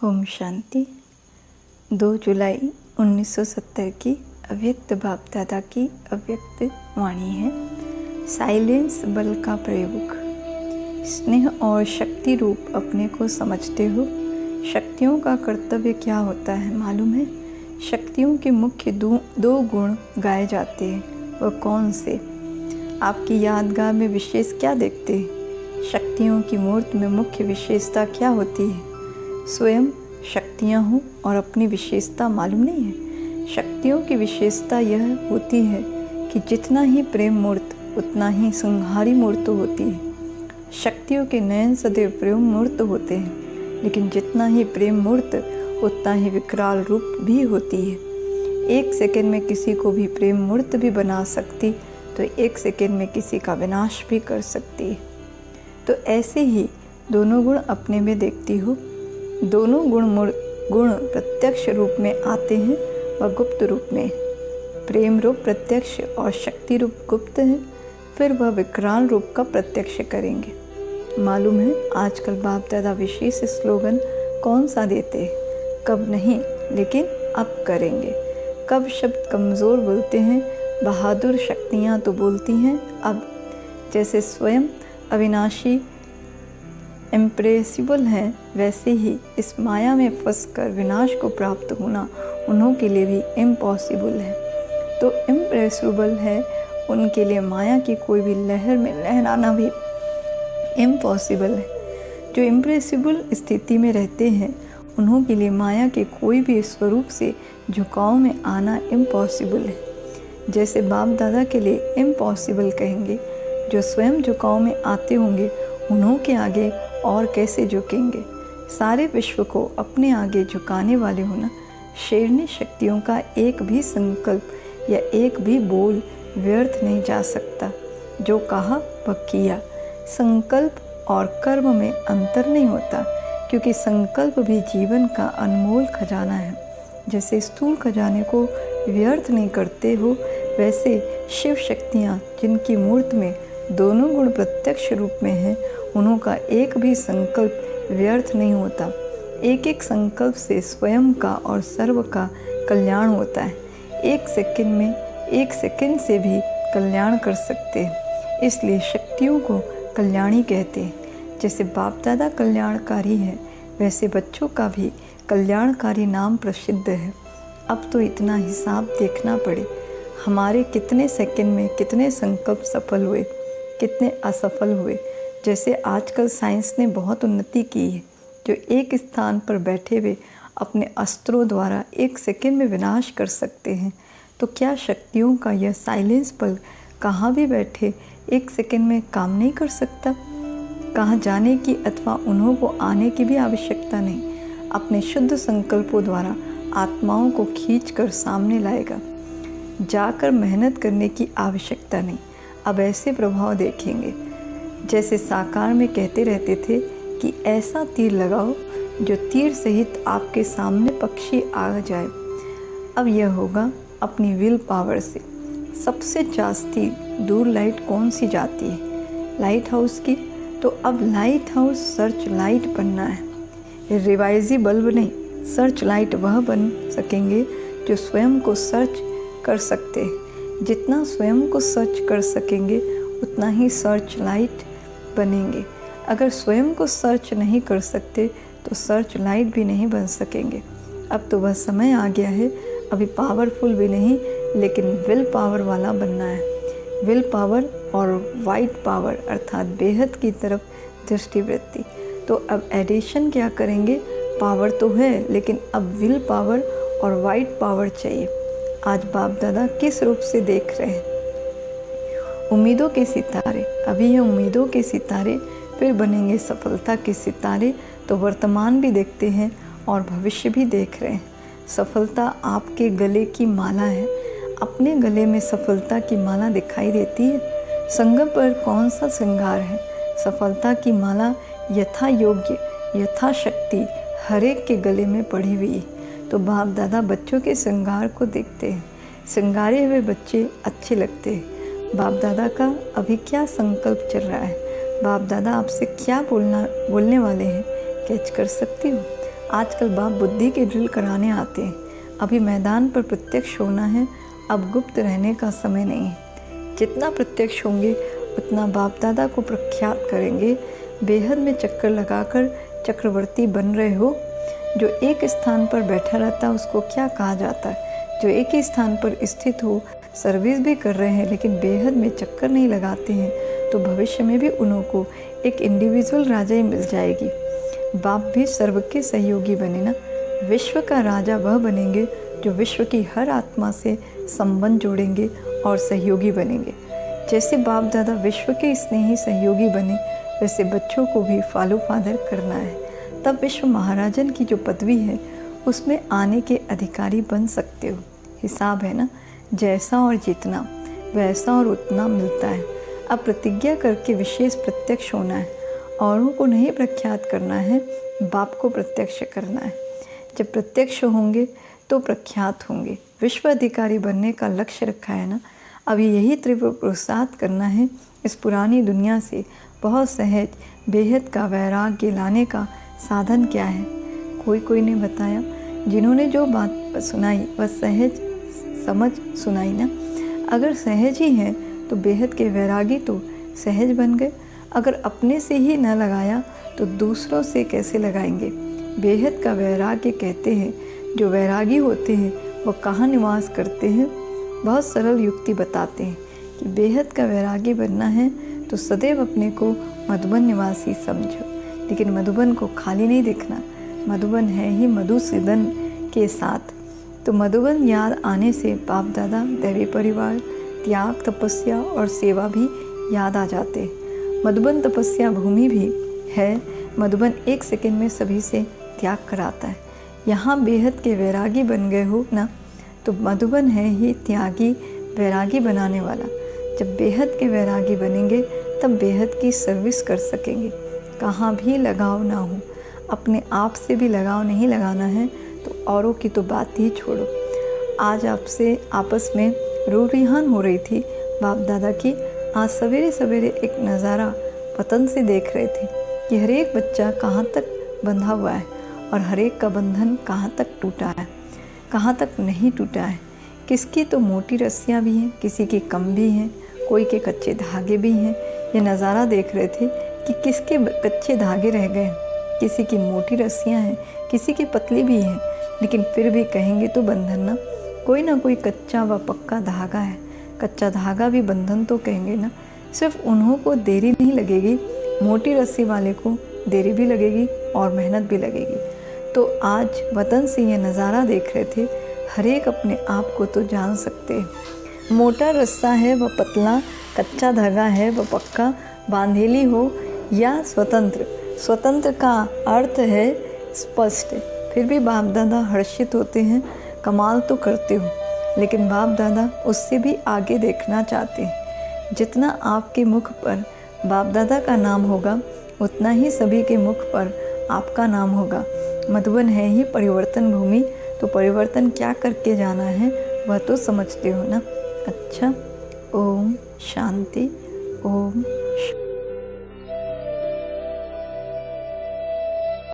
ओम शांति। 2 जुलाई 1970 की अव्यक्त बाप दादा की अव्यक्त वाणी है। साइलेंस बल का प्रयोग। स्नेह और शक्ति रूप अपने को समझते हो। शक्तियों का कर्तव्य क्या होता है मालूम है? शक्तियों के मुख्य दो गुण गाए जाते हैं। वह कौन से? आपकी यादगार में विशेष क्या देखते हैं? शक्तियों की मूर्त में मुख्य विशेषता क्या होती है? स्वयं शक्तियाँ हों और अपनी विशेषता मालूम नहीं है। शक्तियों की विशेषता यह होती है कि जितना ही प्रेम मूर्त उतना ही संहारी मूर्त होती है। शक्तियों के नयन सदैव प्रेम मूर्त होते हैं, लेकिन जितना ही प्रेम मूर्त उतना ही विकराल रूप भी होती है। 1 सेकंड में किसी को भी प्रेम मूर्त भी बना सकती, तो 1 सेकंड में किसी का विनाश भी कर सकती है। तो ऐसे ही दोनों गुण अपने में देखती हो। दोनों गुण प्रत्यक्ष रूप में आते हैं व गुप्त रूप में। प्रेम रूप प्रत्यक्ष और शक्ति रूप गुप्त है। फिर वह विकराल रूप का प्रत्यक्ष करेंगे। मालूम है आजकल बाप दादा विशेष स्लोगन कौन सा देते हैं? कब नहीं, लेकिन अब करेंगे। कब शब्द कमज़ोर बोलते हैं, बहादुर शक्तियाँ तो बोलती हैं अब। जैसे स्वयं अविनाशी इम्प्रेसिबल हैं, वैसे ही इस माया में फंसकर विनाश को प्राप्त होना उन्हों के लिए भी इम्पॉसिबल है। तो इम्प्रेसिबल है उनके लिए माया की कोई भी लहर में लहराना भी इम्पॉसिबल है। जो इम्प्रेसिबल स्थिति में रहते हैं उन्हों के लिए माया के कोई भी स्वरूप से झुकाव में आना इम्पॉसिबल है। जैसे बाप दादा के लिए इम्पॉसिबल कहेंगे, जो स्वयं झुकाव में आते होंगे उन्हों के आगे और कैसे झुकेंगे? सारे विश्व को अपने आगे झुकाने वाले होना। शेरनी शक्तियों का एक भी संकल्प या एक भी बोल व्यर्थ नहीं जा सकता। जो कहा वह किया। संकल्प और कर्म में अंतर नहीं होता, क्योंकि संकल्प भी जीवन का अनमोल खजाना है। जैसे स्थूल खजाने को व्यर्थ नहीं करते हो, वैसे शिव शक्तियाँ जिनकी मूर्त में दोनों गुण प्रत्यक्ष रूप में हैं, उन्हों का एक भी संकल्प व्यर्थ नहीं होता। एक एक संकल्प से स्वयं का और सर्व का कल्याण होता है। 1 सेकंड से भी कल्याण कर सकते हैं। इसलिए शक्तियों को कल्याणी कहते हैं। जैसे बाप दादा कल्याणकारी है, वैसे बच्चों का भी कल्याणकारी नाम प्रसिद्ध है। अब तो इतना हिसाब देखना पड़े, हमारे कितने सेकंड में कितने संकल्प सफल हुए, कितने असफल हुए। जैसे आजकल साइंस ने बहुत उन्नति की है, जो एक स्थान पर बैठे हुए अपने अस्त्रों द्वारा 1 सेकंड में विनाश कर सकते हैं। तो क्या शक्तियों का यह साइलेंस बल कहाँ भी बैठे 1 सेकंड में काम नहीं कर सकता? कहाँ जाने की अथवा उन्हों को आने की भी आवश्यकता नहीं। अपने शुद्ध संकल्पों द्वारा आत्माओं को खींचकर सामने लाएगा। जाकर मेहनत करने की आवश्यकता नहीं। अब ऐसे प्रभाव देखेंगे। जैसे साकार में कहते रहते थे कि ऐसा तीर लगाओ जो तीर सहित आपके सामने पक्षी आ जाए। अब यह होगा अपनी विल पावर से। सबसे जास्ती दूर लाइट कौन सी जाती है? लाइट हाउस की। तो अब लाइट हाउस सर्च लाइट बनना है। रिवाइजी बल्ब नहीं, सर्च लाइट वह बन सकेंगे जो स्वयं को सर्च कर सकते हैं। जितना स्वयं को सर्च कर सकेंगे उतना ही सर्च लाइट बनेंगे। अगर स्वयं को सर्च नहीं कर सकते तो सर्च लाइट भी नहीं बन सकेंगे। अब तो वह समय आ गया है, अभी पावरफुल भी नहीं, लेकिन विल पावर वाला बनना है। विल पावर और वाइट पावर अर्थात बेहद की तरफ दृष्टिवृत्ति। तो अब एडिशन क्या करेंगे? पावर तो है, लेकिन अब विल पावर और वाइट पावर चाहिए। आज बाप दादा किस रूप से देख रहे हैं? उम्मीदों के सितारे। अभी ये उम्मीदों के सितारे, फिर बनेंगे सफलता के सितारे। तो वर्तमान भी देखते हैं और भविष्य भी देख रहे हैं। सफलता आपके गले की माला है। अपने गले में सफलता की माला दिखाई देती है। संगम पर कौन सा श्रृंगार है? सफलता की माला यथा योग्य यथा शक्ति हर एक के गले में पड़ी हुई है। तो बाप दादा बच्चों के श्रृंगार को देखते हैं। श्रृंगारे हुए बच्चे अच्छे लगते हैं। बाप दादा का अभी क्या संकल्प चल रहा है? बाप दादा आपसे क्या बोलने वाले हैं? कैच कर सकती हो? आजकल बाप बुद्धि के ड्रिल कराने आते हैं। अभी मैदान पर प्रत्यक्ष होना है, अब गुप्त रहने का समय नहीं है। जितना प्रत्यक्ष होंगे उतना बाप दादा को प्रख्यात करेंगे। बेहद में चक्कर लगाकर चक्रवर्ती बन रहे हो। जो एक स्थान पर बैठा रहता है उसको क्या कहा जाता है? जो एक ही स्थान पर स्थित हो, सर्विस भी कर रहे हैं लेकिन बेहद में चक्कर नहीं लगाते हैं, तो भविष्य में भी उन्हों को एक इंडिविजुअल राजा ही मिल जाएगी। बाप भी सर्व के सहयोगी बने ना। विश्व का राजा वह बनेंगे जो विश्व की हर आत्मा से संबंध जोड़ेंगे और सहयोगी बनेंगे। जैसे बाप दादा विश्व के स्नेही सहयोगी बने, वैसे बच्चों को भी फॉलो फादर करना है। तब विश्व महाराजन की जो पदवी है उसमें आने के अधिकारी बन सकते हो। हिसाब है ना, जैसा और जितना वैसा और उतना मिलता है। अब प्रतिज्ञा करके विशेष प्रत्यक्ष होना है। औरों को नहीं प्रख्यात करना है, बाप को प्रत्यक्ष करना है। जब प्रत्यक्ष होंगे तो प्रख्यात होंगे। विश्व अधिकारी बनने का लक्ष्य रखा है ना। अभी यही त्रिपुर पुरुषार्थ करना है। इस पुरानी दुनिया से बहुत सहज बेहद का वैराग्य लाने का साधन क्या है? कोई ने बताया। जिन्होंने जो बात सुनाई वह सहज समझ सुनाई ना। अगर सहज ही है तो बेहद के वैरागी तो सहज बन गए। अगर अपने से ही न लगाया तो दूसरों से कैसे लगाएंगे? बेहद का वैराग्य कहते हैं। जो वैरागी होते हैं वह कहाँ निवास करते हैं? बहुत सरल युक्ति बताते हैं कि बेहद का वैरागी बनना है तो सदैव अपने को मधुबन निवासी समझो। लेकिन मधुबन को खाली नहीं देखना। मधुबन है ही मधुसूदन के साथ। तो मधुबन याद आने से बाप दादा, दैवी परिवार, त्याग, तपस्या और सेवा भी याद आ जाते हैं। मधुबन तपस्या भूमि भी है। मधुबन एक सेकंड में सभी से त्याग कराता है। यहाँ बेहद के वैरागी बन गए हो ना, तो मधुबन है ही त्यागी वैरागी बनाने वाला। जब बेहद के वैरागी बनेंगे तब बेहद की सर्विस कर सकेंगे। कहाँ भी लगाव ना हो, अपने आप से भी लगाव नहीं लगाना है तो औरों की तो बात ही छोड़ो। आज आपसे आपस में रूरिहान हो रही थी बाप दादा की। आज सवेरे सवेरे एक नज़ारा वतन से देख रहे थे कि हर एक बच्चा कहाँ तक बंधा हुआ है और हर एक का बंधन कहाँ तक टूटा है, कहाँ तक नहीं टूटा है। किसकी तो मोटी रस्सियाँ भी हैं, किसी की कम भी हैं, कोई के कच्चे धागे भी हैं। ये नज़ारा देख रहे थे कि किसके कच्चे धागे रह गए। किसी की मोटी रस्सियाँ हैं, किसी की पतली भी हैं, लेकिन फिर भी कहेंगे तो बंधन ना कोई कच्चा व पक्का धागा है। कच्चा धागा भी बंधन तो कहेंगे ना। सिर्फ उन्हों को देरी नहीं लगेगी, मोटी रस्सी वाले को देरी भी लगेगी और मेहनत भी लगेगी। तो आज वतन से ये नज़ारा देख रहे थे। हर एक अपने आप को तो जान सकते हैं। मोटा रस्सा है व पतला, कच्चा धागा है व पक्का, बांधेली हो या स्वतंत्र। स्वतंत्र का अर्थ है स्पष्ट। फिर भी बाप दादा हर्षित होते हैं। कमाल तो करते हो, लेकिन बाप दादा उससे भी आगे देखना चाहते हैं। जितना आपके मुख पर बाप दादा का नाम होगा उतना ही सभी के मुख पर आपका नाम होगा। मधुबन है ही परिवर्तन भूमि, तो परिवर्तन क्या करके जाना है वह तो समझते हो ना। अच्छा, ओम शांति, ओम